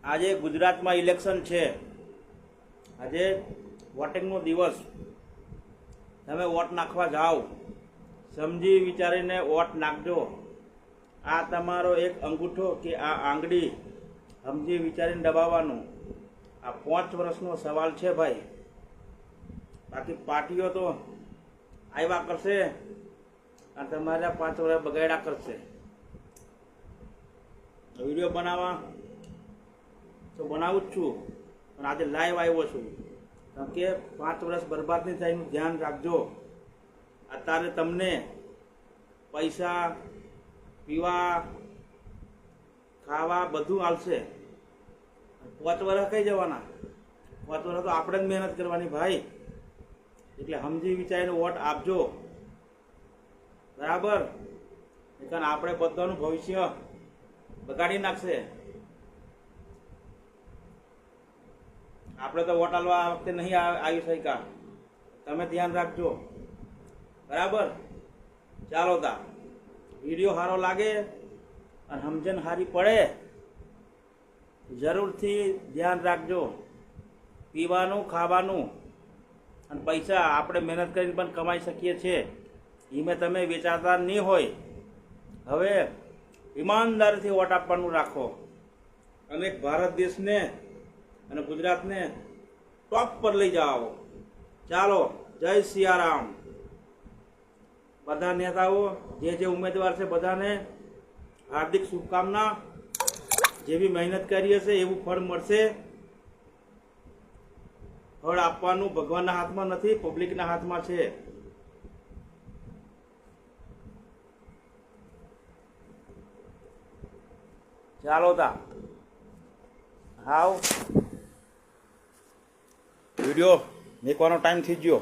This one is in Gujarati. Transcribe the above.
આજે ગુજરાતમાં ઇલેક્શન છે. આજે વોટિંગનો દિવસ. તમે વોટ નાખવા જાઓ, સમજી વિચારીને વોટ નાખજો. આ તમારો એક અંગૂઠો કે આ આંગળી સમજી વિચારીને દબાવવાનું. આ 5 વર્ષનો સવાલ છે ભાઈ. બાકી પાર્ટીઓ તો આવ્યા કરશે અને તમારા 5 વર્ષ બગાડ્યા કરશે. વિડીયો બનાવવા તો બનાવું જ છું, પણ આજે લાઈવ આવ્યો છું કારણ કે 5 વર્ષ બરબાદ નહીં થાય એનું ધ્યાન રાખજો. અત્યારે તમને પૈસા, પીવા, ખાવા બધું આવશે. 5 વર્ષ કઈ જવાના? 5 વર્ષ તો આપણે જ મહેનત કરવાની ભાઈ. એટલે સમજી વિચારીને વોટ આપજો, બરાબર? કારણ આપણે બધાનું ભવિષ્ય બગાડી નાખશે. આપણે તો વોટ આલવા આ વખતે નહીં આવી શક્યા. તમે ધ્યાન રાખજો, બરાબર? ચાલો તા વિડીયો સારો લાગે અને સમજણ સારી પડે જરૂરથી ધ્યાન રાખજો. પીવાનું, ખાવાનું અને પૈસા આપણે મહેનત કરીને પણ કમાઈ શકીએ છીએ. એમાં તમે વેચાતા નહીં હોય. હવે ઈમાનદારીથી વોટ આપવાનું રાખો અને ભારત દેશને અને ગુજરાતને ટોપ પર લઈ જાઓ. ચાલો, જય સિયારામ. બધા નેતાઓ જે ઉમેદવાર છે બધાને હાર્દિક શુભકામના. જેવી મહેનત કરી હશે એવું ફળ મળશે. ફળ આપવાનું ભગવાનના હાથમાં નથી, પબ્લિકના હાથમાં છે. ચાલો તા હાવ વિડીયો મેકવાનો ટાઈમ થઈ ગયો.